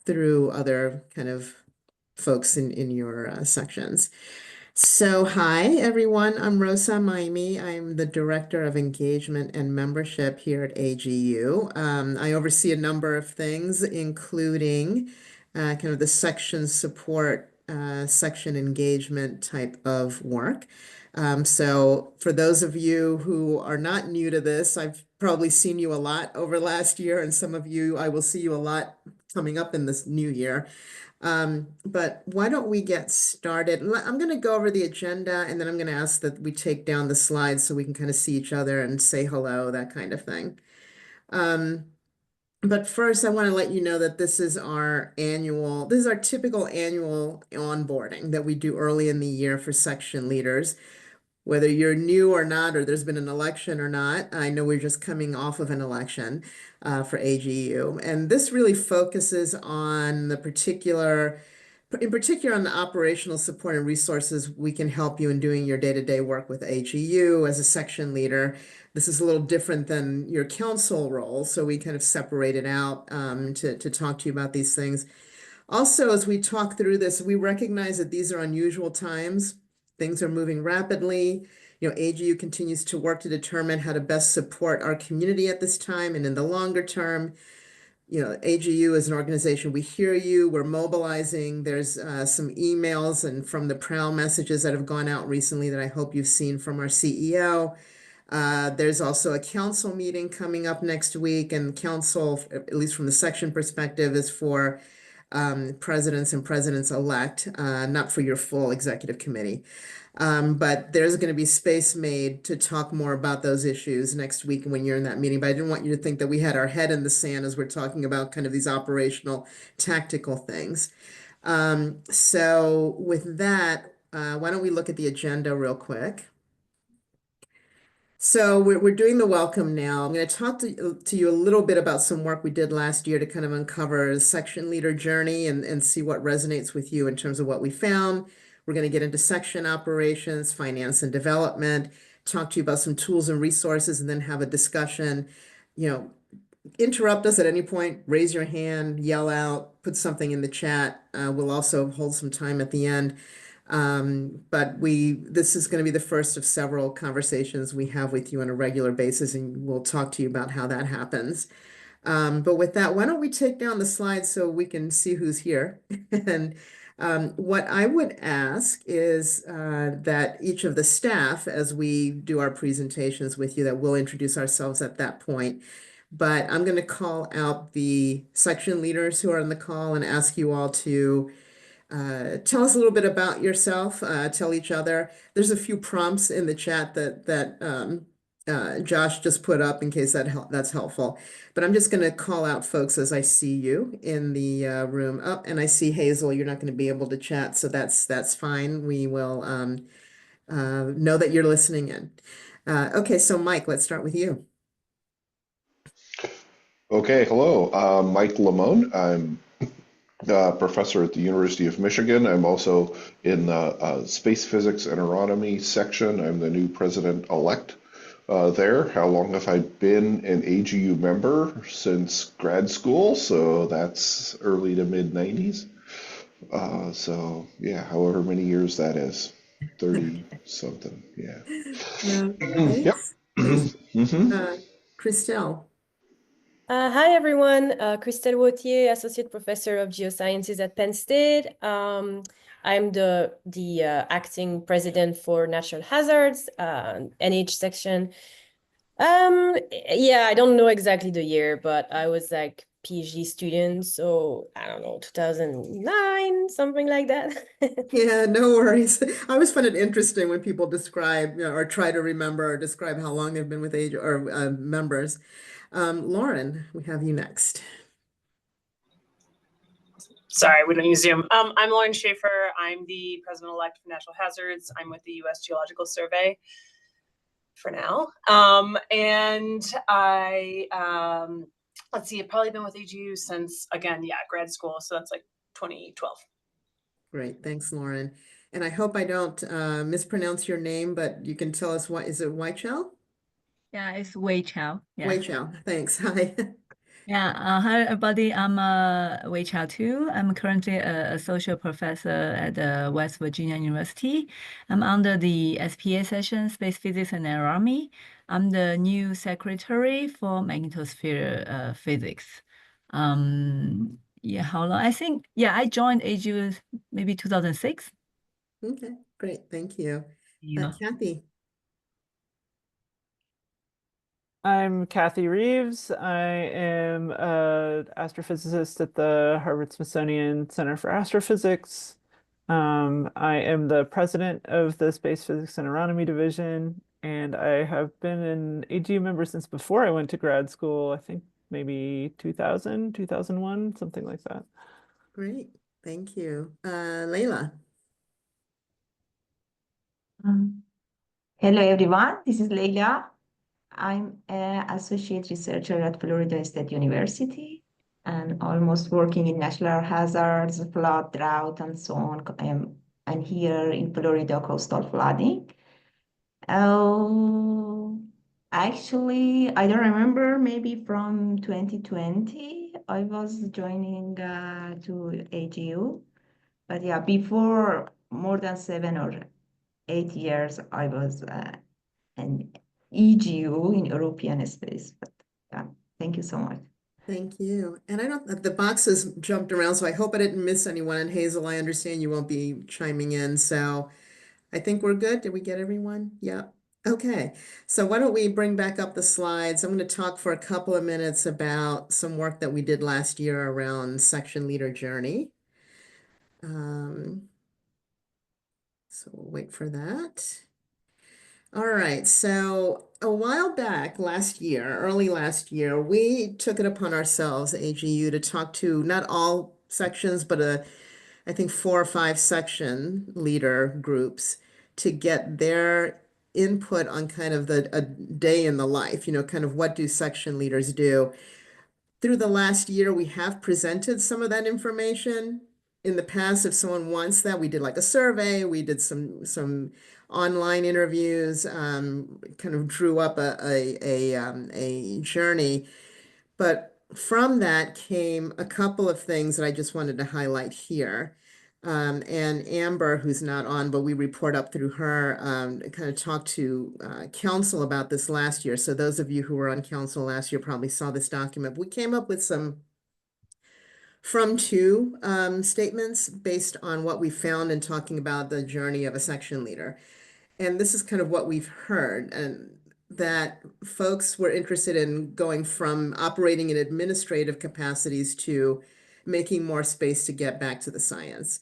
through other kind of folks in your sections. So, hi everyone, I'm Rosa Maimi. I'm the Director of Engagement and Membership here at AGU. I oversee a number of things, including kind of the section support, section engagement type of work. So for those of you who are not new to this, I've probably seen you a lot over last year, and some of you, I will see you a lot coming up in this new year. But why don't we get started? I'm going to go over the agenda, and then I'm going to ask that we take down the slides so we can kind of see each other and say hello, that kind of thing. But first, I want to let you know that this is our typical annual onboarding that we do early in the year for section leaders. Whether you're new or not, or there's been an election or not, I know we're just coming off of an election for AGU. And this really focuses on in particular on the operational support and resources we can help you in doing your day-to-day work with AGU as a section leader. This is a little different than your council role, so we kind of separate it out to talk to you about these things. Also, as we talk through this, we recognize that these are unusual times. Things are moving rapidly. AGU continues to work to determine how to best support our community at this time and in the longer term. AGU is an organization, we hear you, we're mobilizing. There's some emails and from the Prowl messages that have gone out recently that I hope you've seen from our CEO. There's also a council meeting coming up next week, and council, at least from the section perspective, is for presidents and presidents-elect, not for your full executive committee. But there's going to be space made to talk more about those issues next week when you're in that meeting. But I didn't want you to think that we had our head in the sand as we're talking about kind of these operational, tactical things. So with that, why don't we look at the agenda real quick? So we're doing the welcome now. I'm going to talk to you a little bit about some work we did last year to kind of uncover a section leader journey and see what resonates with you in terms of what we found. We're going to get into section operations, finance and development, talk to you about some tools and resources, and then have a discussion. Interrupt us at any point, raise your hand, yell out, put something in the chat. We'll also hold some time at the end. But this is going to be the first of several conversations we have with you on a regular basis, and we'll talk to you about how that happens. But with that, why don't we take down the slides so we can see who's here? And what I would ask is that each of the staff, as we do our presentations with you, that we'll introduce ourselves at that point. But I'm going to call out the section leaders who are on the call and ask you all to tell us a little bit about yourself, tell each other. There's a few prompts in the chat that Josh just put up in case that's helpful. But I'm just going to call out folks as I see you in the room. Oh, and I see Hazel, you're not going to be able to chat, so that's fine. We will know that you're listening in. Okay, so Mike, let's start with you. Okay, hello. Mike Lamone. I'm a professor at the University of Michigan. I'm also in the Space Physics and Astronomy section. I'm the new president-elect there. How long have I been an AGU member? Since grad school, so that's early to mid-90s. So yeah, however many years that is, 30 something, yeah. Yep. Thanks. Christelle. Hi, everyone. Christelle Wautier, Associate Professor of Geosciences at Penn State. I'm the acting president for Natural Hazards, NH section. Yeah, I don't know exactly the year, but I was like PhD student, so I don't know, 2009, something like that. Yeah, no worries. I always find it interesting when people describe, or try to remember or describe how long they've been with age or members. Lauren, we have you next. Sorry, we don't use Zoom. I'm Lauren Schaefer. I'm the president-elect for Natural Hazards. I'm with the U.S. Geological Survey for now. And I, let's see, I've probably been with AGU since, again, yeah, grad school. So that's like 2012. Great. Thanks, Lauren. And I hope I don't mispronounce your name, but you can tell us is it Weichel? Yeah, it's Wei Chao. Yeah. Wei Chao, thanks. Hi. Yeah. Hi, everybody. I'm Wei Chao too. I'm currently a associate professor at West Virginia University. I'm under the SPA session, Space Physics and Astronomy. I'm the new secretary for magnetosphere physics. Yeah, how long? I think, yeah, I joined AGU maybe 2006. Okay, great, thank you. Yeah. Kathy. I'm Kathy Reeves. I am an astrophysicist at the Harvard-Smithsonian Center for Astrophysics. I am the president of the Space Physics and Astronomy Division, and I have been an AGU member since before I went to grad school, I think maybe 2000, 2001, something like that. Great, thank you. Layla. Hello, everyone. This is Leila. I'm an associate researcher at Florida State University and almost working in natural hazards, flood, drought, and so on. And here in Florida, coastal flooding. Oh, actually, I don't remember, maybe from 2020, I was joining to AGU. But yeah, before more than 7 or 8 years, I was an EGU in European space. But yeah, thank you so much. Thank you. And I don't, the boxes jumped around, so I hope I didn't miss anyone. And Hazel, I understand you won't be chiming in, so I think we're good. Did we get everyone? Yeah. Okay. So why don't we bring back up the slides? I'm going to talk for a couple of minutes about some work that we did last year around section leader journey. So we'll wait for that. All right, so a while back last year, early last year, we took it upon ourselves, AGU, to talk to not all sections, but I think 4 or 5 section leader groups to get their input on kind of a day in the life, kind of what do section leaders do. Through the last year, we have presented some of that information. In the past, if someone wants that, we did like a survey, we did some online interviews, kind of drew up a journey. But from that came a couple of things that I just wanted to highlight here. And Amber, who's not on, but we report up through her, kind of talked to council about this last year. So those of you who were on council last year probably saw this document. We came up with some from two statements based on what we found in talking about the journey of a section leader. And this is kind of what we've heard, and that folks were interested in going from operating in administrative capacities to making more space to get back to the science.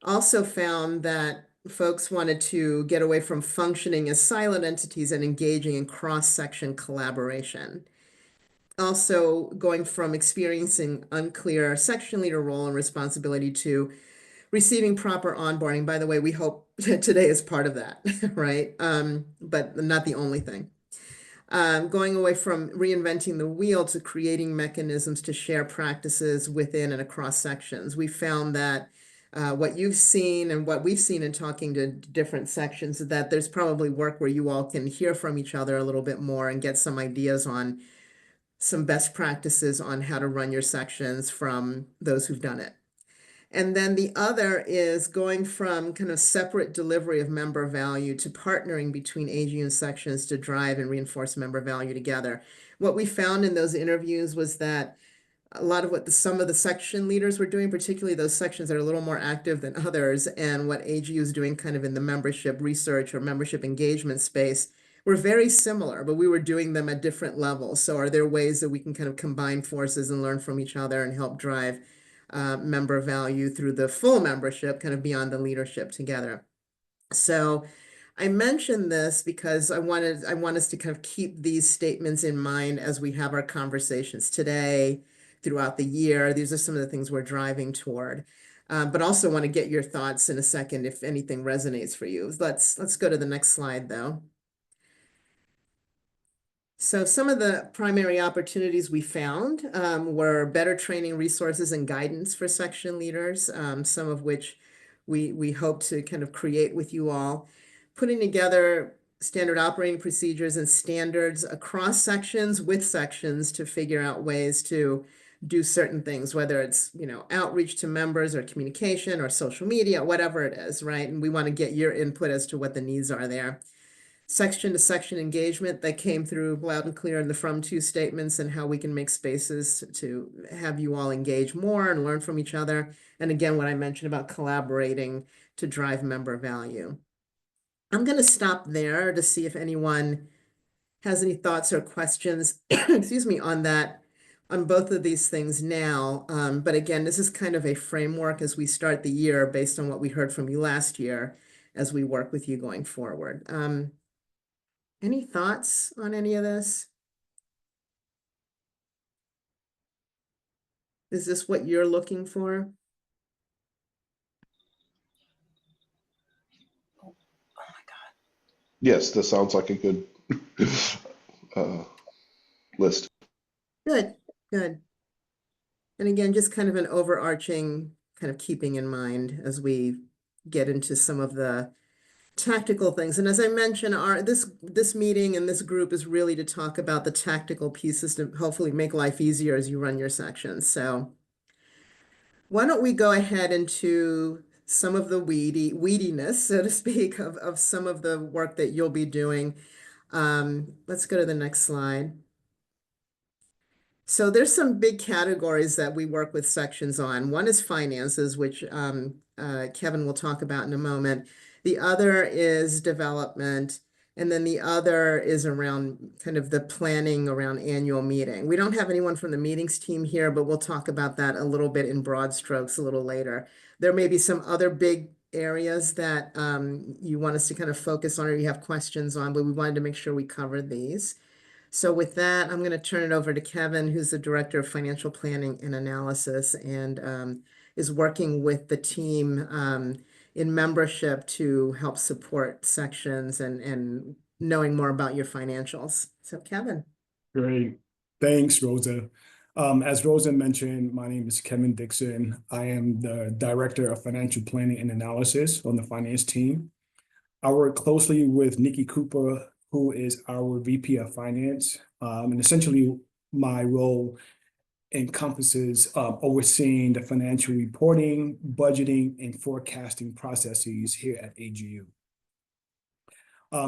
Also found that folks wanted to get away from functioning as silent entities and engaging in cross-section collaboration. Also going from experiencing unclear section leader role and responsibility to receiving proper onboarding. By the way, we hope today is part of that, right? But not the only thing. Going away from reinventing the wheel to creating mechanisms to share practices within and across sections. We found that what you've seen and what we've seen in talking to different sections, that there's probably work where you all can hear from each other a little bit more and get some ideas on some best practices on how to run your sections from those who've done it. And then the other is going from kind of separate delivery of member value to partnering between AGU and sections to drive and reinforce member value together. What we found in those interviews was that a lot of what some of the section leaders were doing, particularly those sections that are a little more active than others, and what AGU is doing kind of in the membership research or membership engagement space, were very similar, but we were doing them at different levels. So are there ways that we can kind of combine forces and learn from each other and help drive member value through the full membership, kind of beyond the leadership together? So I mentioned this because I want us to kind of keep these statements in mind as we have our conversations today, throughout the year. These are some of the things we're driving toward. But also want to get your thoughts in a second if anything resonates for you. Let's go to the next slide though. So some of the primary opportunities we found were better training resources and guidance for section leaders, some of which we hope to kind of create with you all. Putting together standard operating procedures and standards across sections with sections to figure out ways to do certain things, whether it's, outreach to members or communication or social media, whatever it is, right? And we want to get your input as to what the needs are there. Section to section engagement that came through loud and clear in the from to statements, and how we can make spaces to have you all engage more and learn from each other. And again, what I mentioned about collaborating to drive member value. I'm going to stop there to see if anyone has any thoughts or questions, excuse me, on both of these things now. But again, this is kind of a framework as we start the year based on what we heard from you last year as we work with you going forward. Any thoughts on any of this? Is this what you're looking for? Oh my God. Yes, this sounds like a good list. Good, good. And again, just kind of an overarching kind of keeping in mind as we get into some of the tactical things. And as I mentioned, this meeting and this group is really to talk about the tactical pieces to hopefully make life easier as you run your sections. So why don't we go ahead into some of the weediness, so to speak, of some of the work that you'll be doing. Let's go to the next slide. So there's some big categories that we work with sections on. One is finances, which Kevin will talk about in a moment. The other is development. And then the other is around kind of the planning around annual meeting. We don't have anyone from the meetings team here, but we'll talk about that a little bit in broad strokes a little later. There may be some other big areas that you want us to kind of focus on or you have questions on, but we wanted to make sure we covered these. So with that, I'm going to turn it over to Kevin, who's the Director of Financial Planning and Analysis, and is working with the team in membership to help support sections and knowing more about your financials. So Kevin. Great. Thanks, Rosa. As Rosa mentioned, my name is Kevin Dixon. I am the Director of Financial Planning and Analysis on the finance team. I work closely with Nikki Cooper, who is our VP of Finance. And essentially, my role encompasses overseeing the financial reporting, budgeting, and forecasting processes here at AGU.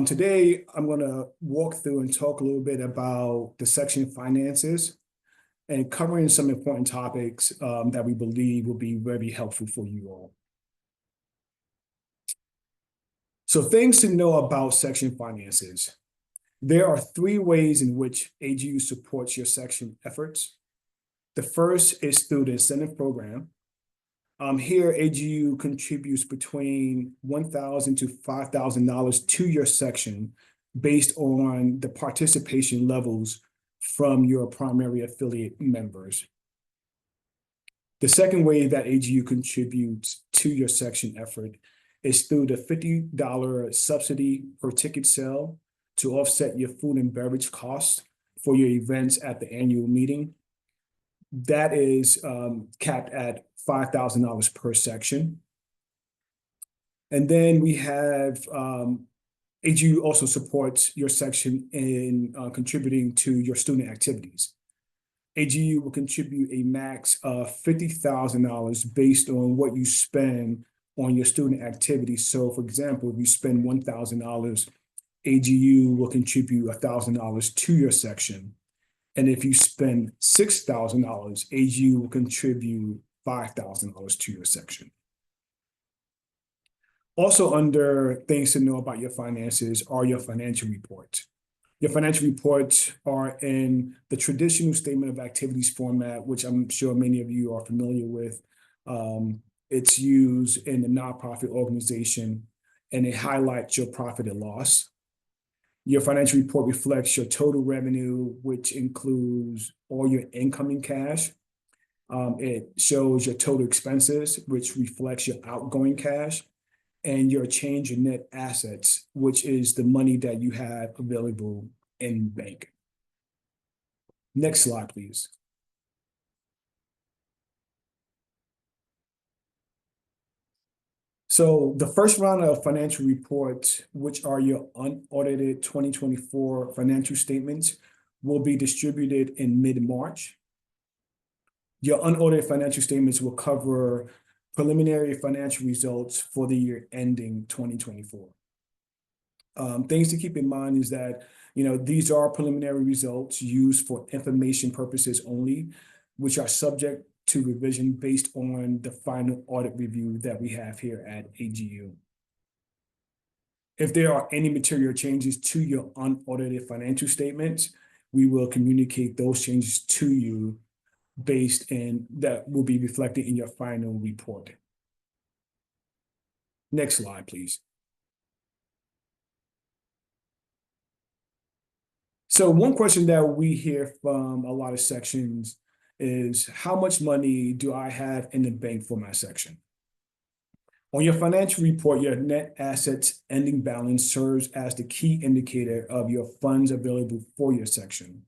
Today, I'm going to walk through and talk a little bit about the section finances and covering some important topics that we believe will be very helpful for you all. So things to know about section finances. There are 3 ways in which AGU supports your section efforts. The first is through the incentive program. Here, AGU contributes between $1,000 to $5,000 to your section based on the participation levels from your primary affiliate members. The second way that AGU contributes to your section effort is through the $50 subsidy per ticket sale to offset your food and beverage costs for your events at the annual meeting. That is capped at $5,000 per section. And then we have AGU also supports your section in contributing to your student activities. AGU will contribute a max of $50,000 based on what you spend on your student activities. So for example, if you spend $1,000, AGU will contribute $1,000 to your section. And if you spend $6,000, AGU will contribute $5,000 to your section. Also under things to know about your finances are your financial reports. Your financial reports are in the traditional statement of activities format, which I'm sure many of you are familiar with. It's used in the nonprofit organization, and it highlights your profit and loss. Your financial report reflects your total revenue, which includes all your incoming cash. It shows your total expenses, which reflects your outgoing cash, and your change in net assets, which is the money that you have available in bank. Next slide, please. So the first round of financial reports, which are your unaudited 2024 financial statements, will be distributed in mid-March. Your unaudited financial statements will cover preliminary financial results for the year ending 2024. Things to keep in mind is that, these are preliminary results used for information purposes only, which are subject to revision based on the final audit review that we have here at AGU. If there are any material changes to your unaudited financial statements, we will communicate those changes to you that will be reflected in your final report. Next slide, please. So one question that we hear from a lot of sections is, how much money do I have in the bank for my section? On your financial report, your net assets ending balance serves as the key indicator of your funds available for your section.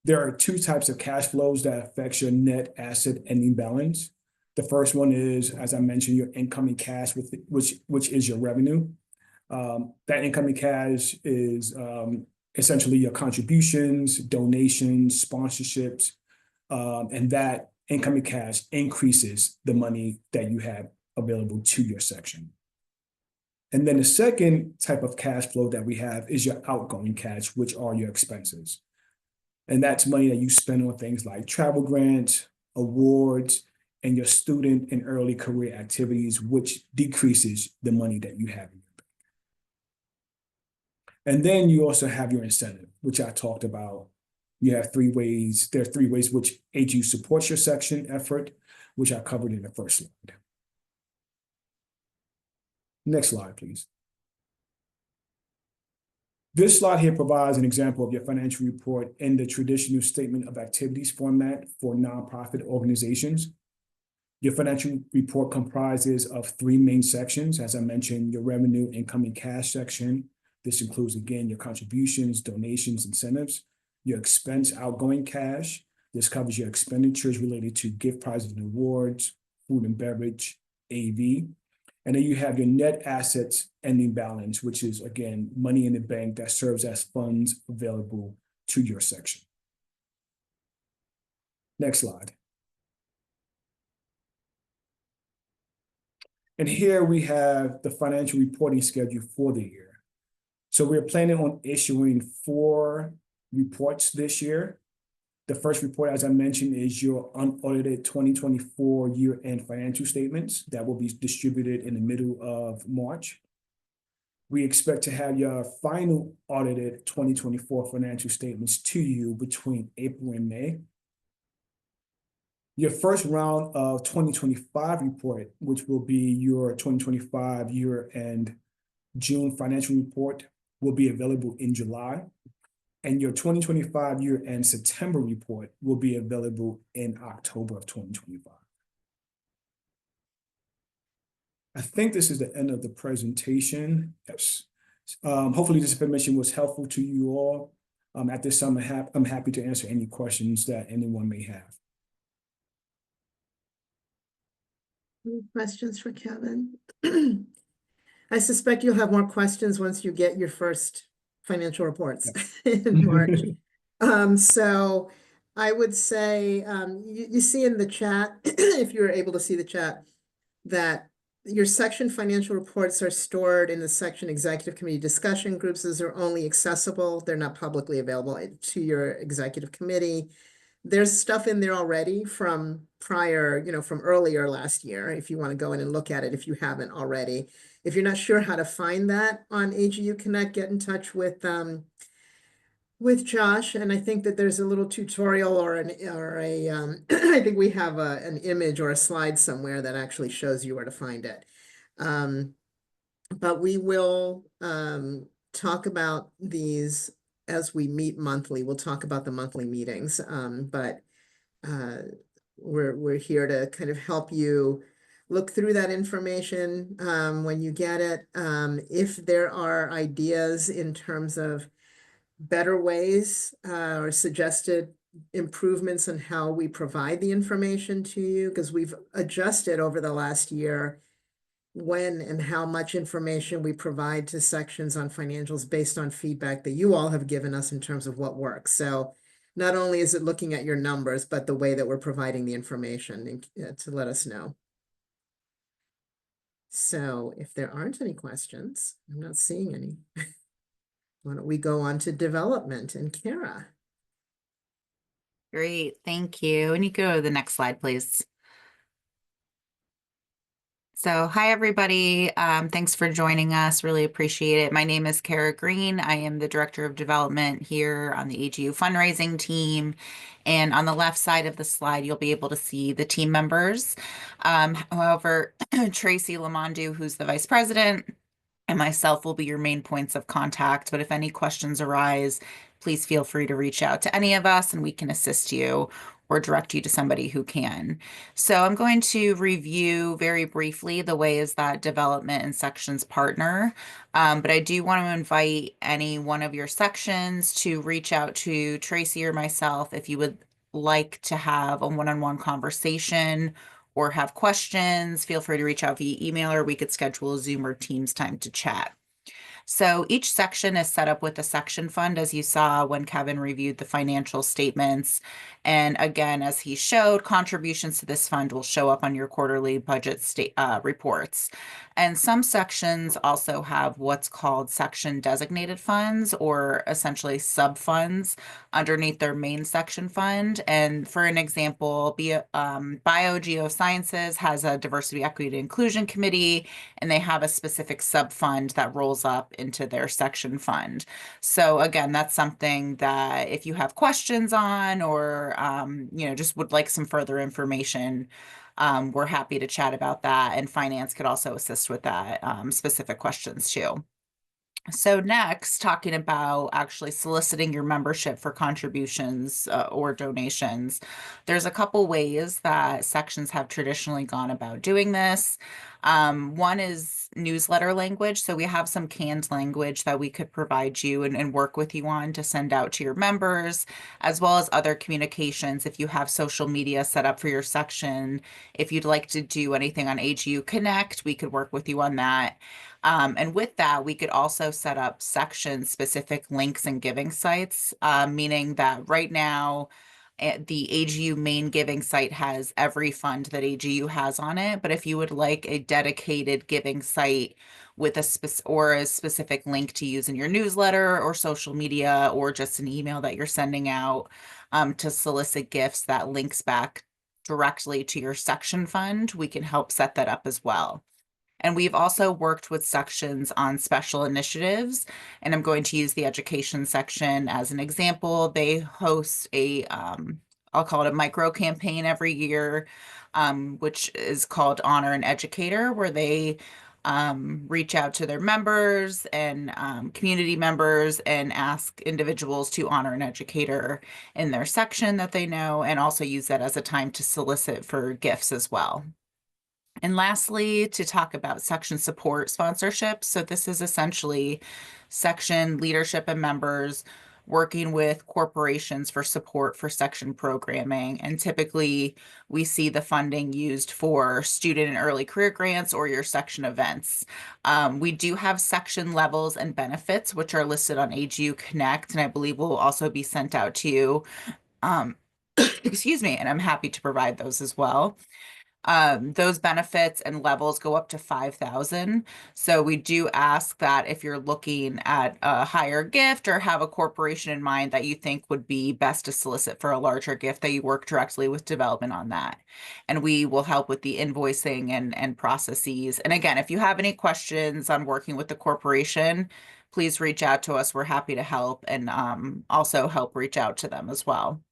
There are two types of cash flows that affect your net asset ending balance. The first one is, as I mentioned, your incoming cash, which is your revenue. That incoming cash is essentially your contributions, donations, sponsorships, and that incoming cash increases the money that you have available to your section. And then the second type of cash flow that we have is your outgoing cash, which are your expenses. And that's money that you spend on things like travel grants, awards, and your student and early career activities, which decreases the money that you have in your bank. And then you also have your incentive, which I talked about. You have three ways. There are three ways which AGU supports your section effort, which I covered in the first slide. Next slide, please. This slide here provides an example of your financial report in the traditional statement of activities format for nonprofit organizations. Your financial report comprises of three main sections. As I mentioned, your revenue, income, and cash section. This includes, again, your contributions, donations, incentives. Your expense outgoing cash. This covers your expenditures related to gift prizes and awards, food and beverage, AV. And then you have your net assets ending balance, which is, again, money in the bank that serves as funds available to your section. Next slide. And here we have the financial reporting schedule for the year. So we're planning on issuing 4 reports this year. The first report, as I mentioned, is your unaudited 2024 year-end financial statements that will be distributed in the middle of March. We expect to have your final audited 2024 financial statements to you between April and May. Your first round of 2025 report, which will be your 2025 year-end June financial report, will be available in July. And your 2025 year-end September report will be available in October of 2025. I think this is the end of the presentation. Yes. Hopefully this information was helpful to you all. At this time, I'm happy to answer any questions that anyone may have. Any questions for Kevin? I suspect you'll have more questions once you get your first financial reports in March. So I would say, you see in the chat, if you're able to see the chat, that your section financial reports are stored in the section executive committee discussion groups. Those are only accessible. They're not publicly available to your executive committee. There's stuff in there already from prior, from earlier last year, if you want to go in and look at it, if you haven't already. If you're not sure how to find that on AGU Connect, get in touch with Josh. And I think that there's a little tutorial or I think we have an image or a slide somewhere that actually shows you where to find it. But we will talk about these as we meet monthly. We'll talk about the monthly meetings, but we're here to kind of help you look through that information when you get it. If there are ideas in terms of better ways or suggested improvements in how we provide the information to you, because we've adjusted over the last year when and how much information we provide to sections on financials based on feedback that you all have given us in terms of what works. So not only is it looking at your numbers, but the way that we're providing the information to let us know. So if there aren't any questions, I'm not seeing any. Why don't we go on to development and Kara? Great, thank you. And you go to the next slide, please. So hi, everybody. Thanks for joining us. Really appreciate it. My name is Kara Green. I am the Director of Development here on the AGU fundraising team. And on the left side of the slide, you'll be able to see the team members. However, Tracy Lamondu, who's the Vice President, and myself will be your main points of contact. But if any questions arise, please feel free to reach out to any of us and we can assist you or direct you to somebody who can. So I'm going to review very briefly the ways that development and sections partner. But I do want to invite any one of your sections to reach out to Tracy or myself if you would like to have a one-on-one conversation or have questions. Feel free to reach out via email, or we could schedule a Zoom or Teams time to chat. So each section is set up with a section fund, as you saw when Kevin reviewed the financial statements. And again, as he showed, contributions to this fund will show up on your quarterly budget reports. And some sections also have what's called section designated funds, or essentially sub-funds underneath their main section fund. And for an example, Biogeosciences has a diversity, equity, and inclusion committee, and they have a specific sub-fund that rolls up into their section fund. So again, that's something that if you have questions on, or just would like some further information, we're happy to chat about that, and finance could also assist with that, specific questions too. So next, talking about actually soliciting your membership for contributions or donations. There's a couple ways that sections have traditionally gone about doing this. One is newsletter language. So we have some canned language that we could provide you and work with you on to send out to your members, as well as other communications. If you have social media set up for your section, if you'd like to do anything on AGU Connect, we could work with you on that. And with that, we could also set up section-specific links and giving sites, meaning that right now, the AGU main giving site has every fund that AGU has on it. But if you would like a dedicated giving site with a specific link to use in your newsletter or social media, or just an email that you're sending out to solicit gifts that links back directly to your section fund, we can help set that up as well. And we've also worked with sections on special initiatives, and I'm going to use the education section as an example. They host a, I'll call it a micro campaign every year, which is called Honor an Educator, where they reach out to their members and community members and ask individuals to honor an educator in their section that they know, and also use that as a time to solicit for gifts as well. And lastly, to talk about section support sponsorship. So this is essentially section leadership and members working with corporations for support for section programming. And typically we see the funding used for student and early career grants or your section events. We do have section levels and benefits, which are listed on AGU Connect, and I believe will also be sent out to you. Excuse me, and I'm happy to provide those as well. Those benefits and levels go up to 5,000. So we do ask that if you're looking at a higher gift or have a corporation in mind that you think would be best to solicit for a larger gift, that you work directly with development on that. And we will help with the invoicing and processes. And again, if you have any questions on working with the corporation, please reach out to us. We're happy to help, and also help reach out to them as well.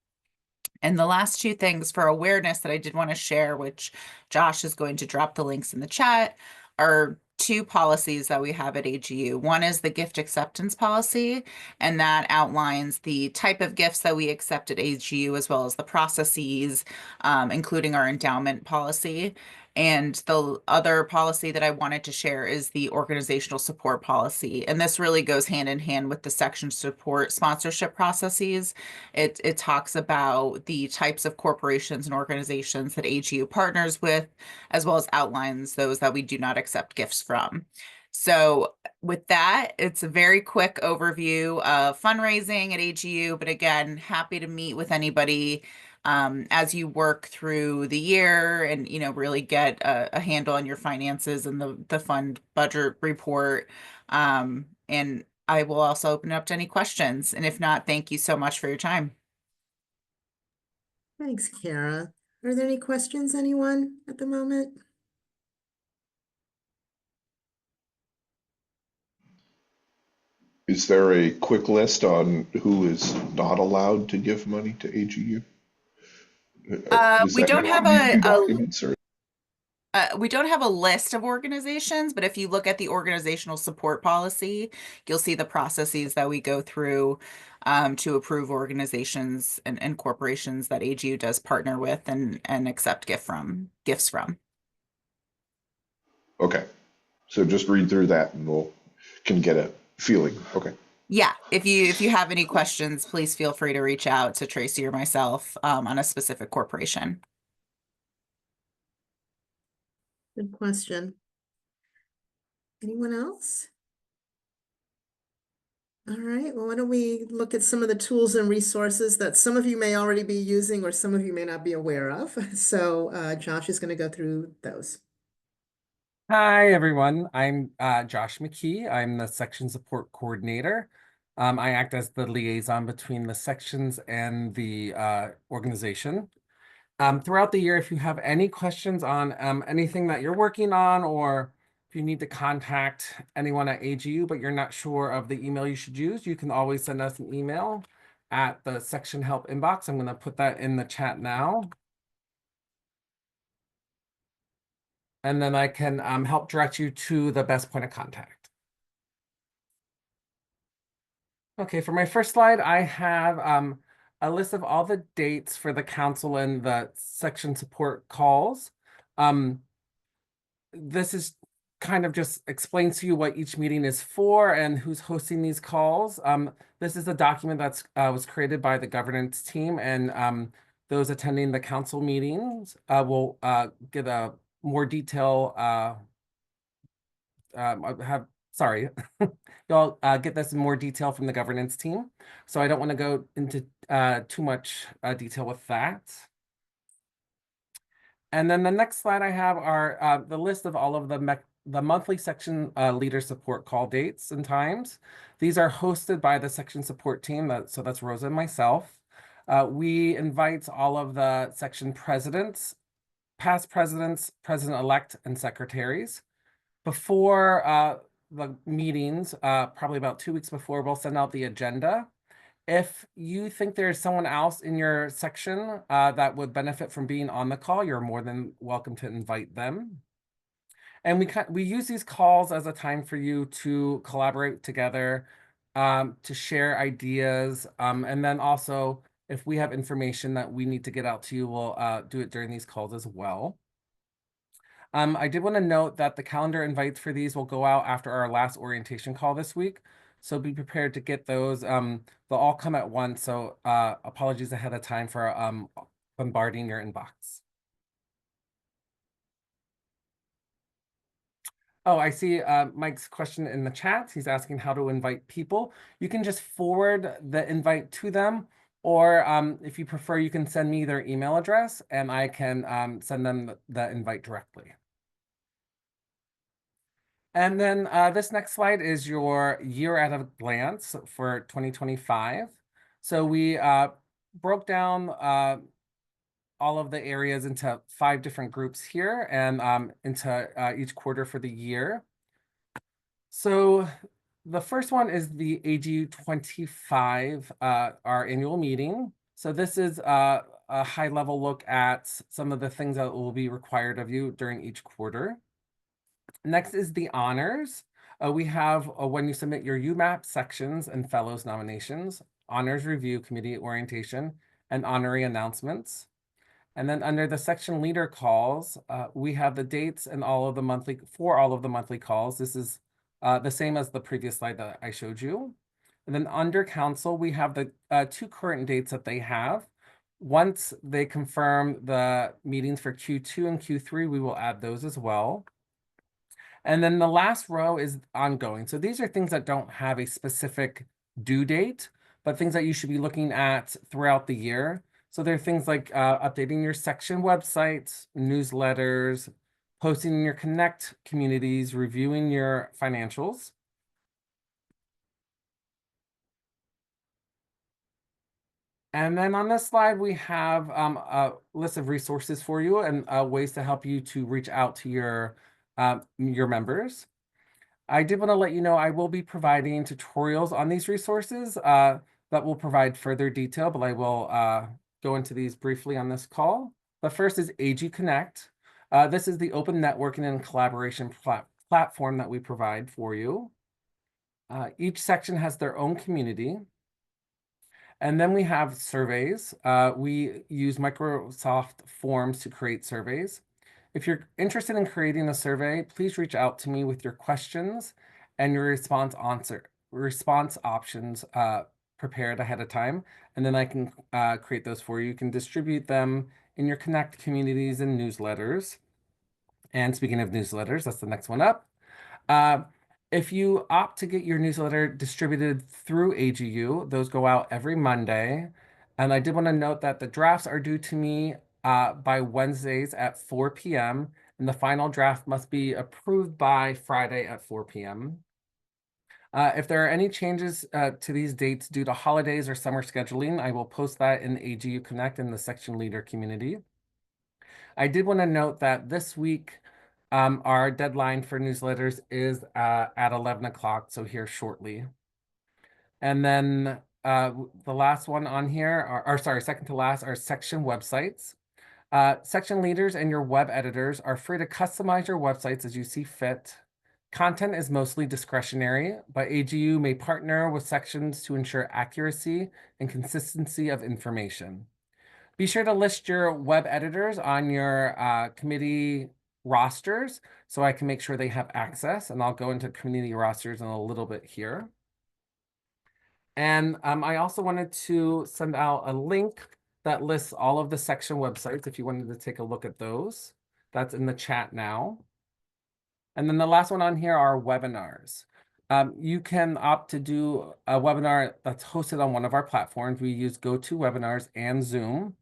And the last two things for awareness that I did want to share, which Josh is going to drop the links in the chat, are two policies that we have at AGU. One is the gift acceptance policy, and that outlines the type of gifts that we accept at AGU, as well as the processes, including our endowment policy. And the other policy that I wanted to share is the organizational support policy. And this really goes hand in hand with the section support sponsorship processes. It talks about the types of corporations and organizations that AGU partners with, as well as outlines those that we do not accept gifts from. So with that, it's a very quick overview of fundraising at AGU, but again, happy to meet with anybody as you work through the year and, you know, really get a handle on your finances and the fund budget report. And I will also open it up to any questions. And if not, thank you so much for your time. Thanks, Kara. Are there any questions, anyone at the moment? Is there a quick list on who is not allowed to give money to AGU? Is We that don't in have meeting a documents or? we don't have a list of organizations, but if you look at the organizational support policy, you'll see the processes that we go through to approve organizations and corporations that AGU does partner with and accept gifts from. Okay, so just read through that and can get a feeling. Okay. Yeah, if you have any questions, please feel free to reach out to Tracy or myself on a specific corporation. Good question. Anyone else? All right, well, why don't we look at some of the tools and resources that some of you may already be using or some of you may not be aware of. So Josh is going to go through those. Hi, everyone. I'm Josh McKee. I'm the section support coordinator. I act as the liaison between the sections and the organization. Throughout the year, if you have any questions on anything that you're working on, or if you need to contact anyone at AGU, but you're not sure of the email you should use, you can always send us an email at the section help inbox. I'm going to put that in the chat now. And then I can help direct you to the best point of contact. Okay, for my first slide, I have a list of all the dates for the council and the section support calls. This is kind of just explains to you what each meeting is for and who's hosting these calls. This is a document that's was created by the governance team, and those attending the council meetings will get a more detail. You'll get this in more detail from the governance team. So I don't want to go into too much detail with that. And then the next slide I have are the list of all of the monthly section leader support call dates and times. These are hosted by the section support team. So that's Rosa and myself. We invite all of the section presidents, past presidents, president-elect, and secretaries. Before the meetings, probably about 2 weeks before, we'll send out the agenda. If you think there's someone else in your section that would benefit from being on the call, you're more than welcome to invite them. And we use these calls as a time for you to collaborate together, to share ideas, and then also if we have information that we need to get out to you, we'll do it during these calls as well. I did want to note that the calendar invites for these will go out after our last orientation call this week. So be prepared to get those. They'll all come at once. So apologies ahead of time for bombarding your inbox. Oh, I see Mike's question in the chat. He's asking how to invite people. You can just forward the invite to them, or if you prefer, you can send me their email address and I can send them the invite directly. And then this next slide is your year at a glance for 2025. So we broke down all of the areas into 5 different groups here and into each quarter for the year. So the first one is the AGU 25, our annual meeting. So this is a high-level look at some of the things that will be required of you during each quarter. Next is the honors. We have when you submit your UMAP sections and fellows nominations, honors review committee orientation, and honorary announcements. And then under the section leader calls, we have the dates and all of the monthly calls. This is the same as the previous slide that I showed you. And then under council, we have the 2 current dates that they have. Once they confirm the meetings for Q2 and Q3, we will add those as well. And then the last row is ongoing. So these are things that don't have a specific due date, but things that you should be looking at throughout the year. So there are things like updating your section websites, newsletters, posting in your Connect communities, reviewing your financials. And then on this slide, we have a list of resources for you and ways to help you to reach out to your members. I did want to let you know I will be providing tutorials on these resources that will provide further detail, but I will go into these briefly on this call. The first is AG Connect. This is the open networking and collaboration platform that we provide for you. Each section has their own community. And then we have surveys. We use Microsoft Forms to create surveys. If you're interested in creating a survey, please reach out to me with your questions and your response options prepared ahead of time. And then I can create those for you. You can distribute them in your Connect communities and newsletters. And speaking of newsletters, that's the next one up. If you opt to get your newsletter distributed through AGU, those go out every Monday. And I did want to note that the drafts are due to me by Wednesdays at 4 p.m. And the final draft must be approved by Friday at 4 p.m. If there are any changes to these dates due to holidays or summer scheduling, I will post that in AGU Connect in the section leader community. I did want to note that this week, our deadline for newsletters is at 11 o'clock, so here shortly. And then the last one on here, second to last, are section websites. Section leaders and your web editors are free to customize your websites as you see fit. Content is mostly discretionary, but AGU may partner with sections to ensure accuracy and consistency of information. Be sure to list your web editors on your committee rosters so I can make sure they have access, and I'll go into community rosters in a little bit here. And I also wanted to send out a link that lists all of the section websites if you wanted to take a look at those. That's in the chat now. And then the last one on here are webinars. You can opt to do a webinar that's hosted on one of our platforms. We use GoToWebinars and Zoom.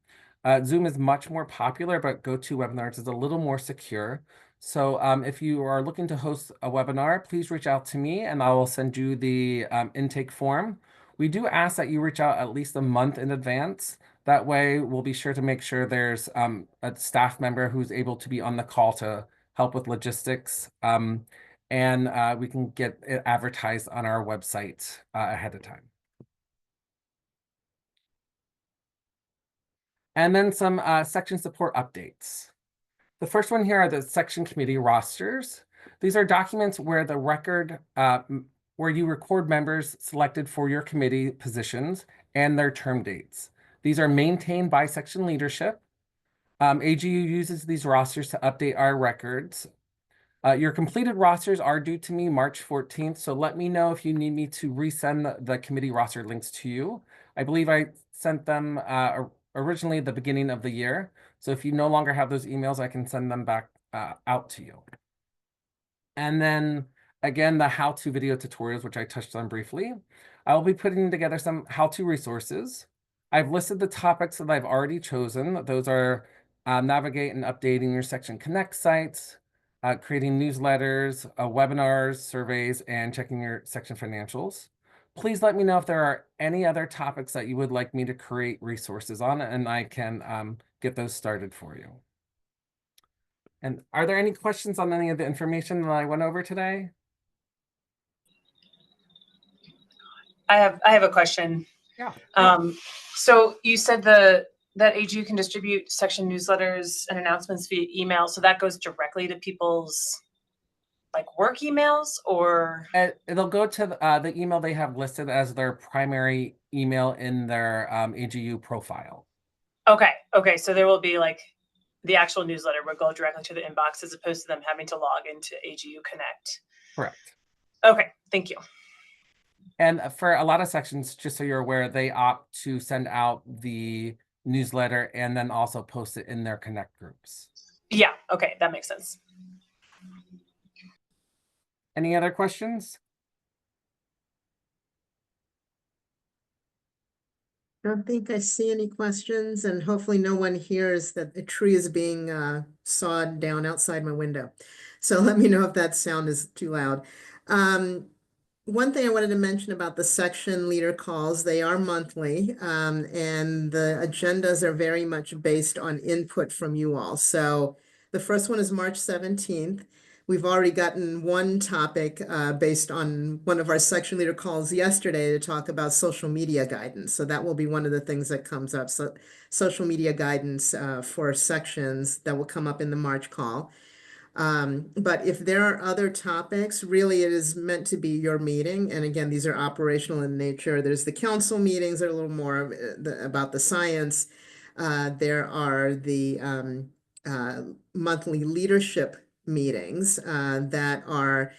Zoom is much more popular, but GoToWebinars is a little more secure. So if you are looking to host a webinar, please reach out to me and I will send you the intake form. We do ask that you reach out at least a month in advance. That way, we'll be sure to make sure there's a staff member who's able to be on the call to help with logistics. And we can get it advertised on our website ahead of time. And then some section support updates. The first one here are the section committee rosters. These are documents where the record, where you record members selected for your committee positions and their term dates. These are maintained by section leadership. AGU uses these rosters to update our records. Your completed rosters are due to me March 14th, so let me know if you need me to resend the committee roster links to you. I believe I sent them originally at the beginning of the year, so if you no longer have those emails, I can send them back out to you. And then again, the how-to video tutorials, which I touched on briefly. I will be putting together some how-to resources. I've listed the topics that I've already chosen. Those are navigate and updating your Section Connect sites, creating newsletters, webinars, surveys, and checking your section financials. Please let me know if there are any other topics that you would like me to create resources on, and I can get those started for you. And are there any questions on any of the information that I went over today? I have a question. Yeah. So you said that AGU can distribute section newsletters and announcements via email, so that goes directly to people's like work emails, or it'll go to the email they have listed as their primary email in their AGU profile. Okay. So there will be like the actual newsletter will go directly to the inbox as opposed to them having to log into AGU Connect. Correct. Okay, thank you. And for a lot of sections, just so you're aware, they opt to send out the newsletter and then also post it in their Connect groups. Yeah, okay, that makes sense. Any other questions? I don't think I see any questions, and hopefully no one hears that a tree is being sawed down outside my window. So let me know if that sound is too loud. One thing I wanted to mention about the section leader calls, they are monthly, and the agendas are very much based on input from you all. So the first one is March 17th. We've already gotten one topic based on one of our section leader calls yesterday to talk about social media guidance. So that will be one of the things that comes up. So social media guidance for sections that will come up in the March call. But if there are other topics, really it is meant to be your meeting. And again, these are operational in nature. There's the council meetings that are a little more about the science. There are the monthly leadership meetings that are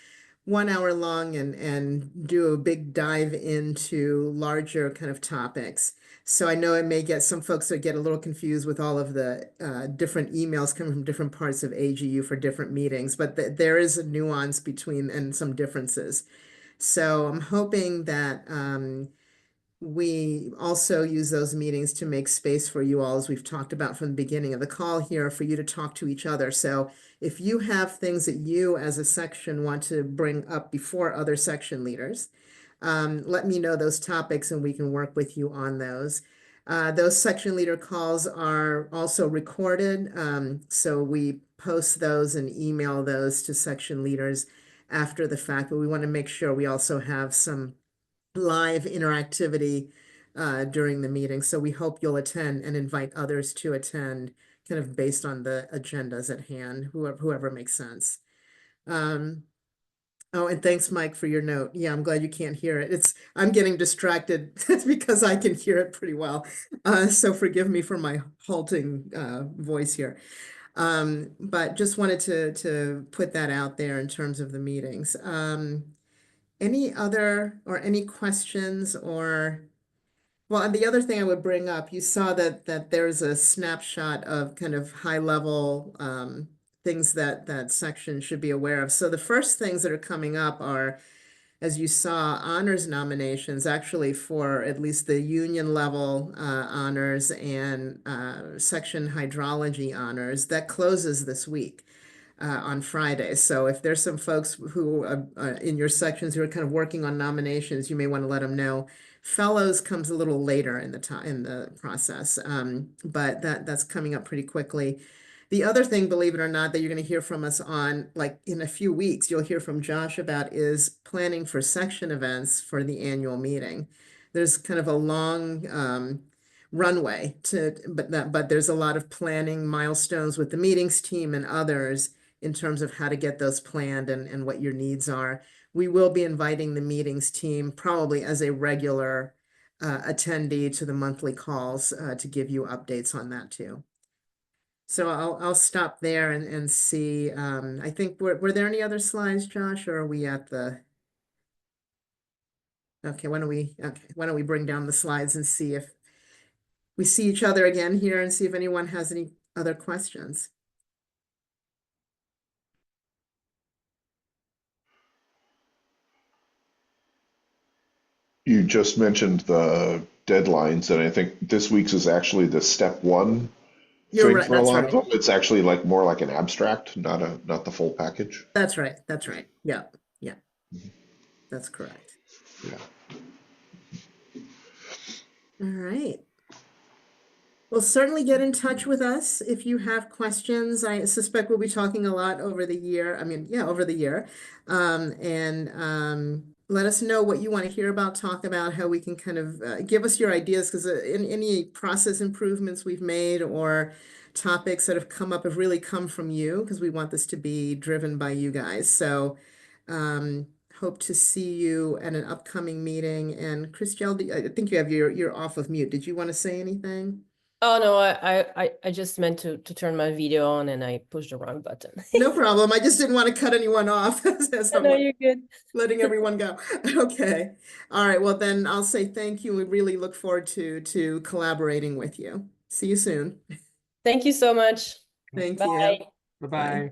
1 hour long and do a big dive into larger kind of topics. So I know it may get some folks that get a little confused with all of the different emails coming from different parts of AGU for different meetings, but there is a nuance between and some differences. So I'm hoping that we also use those meetings to make space for you all, as we've talked about from the beginning of the call here, for you to talk to each other. So if you have things that you as a section want to bring up before other section leaders, let me know those topics and we can work with you on those. Those section leader calls are also recorded. So we post those and email those to section leaders after the fact, but we want to make sure we also have some live interactivity during the meeting. So we hope you'll attend and invite others to attend, kind of based on the agendas at hand, whoever makes sense. Oh, and thanks, Mike, for your note. Yeah, I'm glad you can't hear it. I'm getting distracted. That's because I can hear it pretty well. So forgive me for my halting voice here. But just wanted to put that out there in terms of the meetings. Any questions or, well, and the other thing I would bring up, you saw that there's a snapshot of kind of high level things that section should be aware of. So the first things that are coming up are, as you saw, honors nominations, actually for at least the union level honors and section hydrology honors. That closes this week on Friday. So if there's some folks who in your sections who are kind of working on nominations, you may want to let them know. Fellows comes a little later in the process, but that's coming up pretty quickly. The other thing, believe it or not, that you're going to hear from us on, like in a few weeks, you'll hear from Josh about is planning for section events for the annual meeting. There's kind of a long runway but there's a lot of planning milestones with the meetings team and others in terms of how to get those planned and what your needs are. We will be inviting the meetings team probably as a regular attendee to the monthly calls to give you updates on that too. So I'll stop there and see. I think were there any other slides, Josh, or are we at the? Okay, why don't we bring down the slides and see if we see each other again here and see if anyone has any other questions. You just mentioned the deadlines, and I think this week's is actually the step one You're thing right. for a That's lot right. of them. It's actually like more like an abstract, not the full package. That's right. That's right. Yeah. Yeah. That's correct. Yeah. All right. Well, certainly get in touch with us if you have questions. I suspect we'll be talking a lot over the year. I mean, yeah, over the year. Let us know what you want to hear about, talk about, how we can kind of give us your ideas, because in any process improvements we've made or topics that have come up have really come from you, because we want this to be driven by you guys. So hope to see you at an upcoming meeting. And Christelle, I think you have you're off of mute. Did you want to say anything? Oh no, I just meant to turn my video on and I pushed the wrong button. No problem. I just didn't want to cut anyone off as No, I'm you're good. letting everyone go. Okay. All right. Well, then I'll say thank you. We really look forward to collaborating with you. See you soon. Thank you so much. Thank Bye. you. Bye-bye.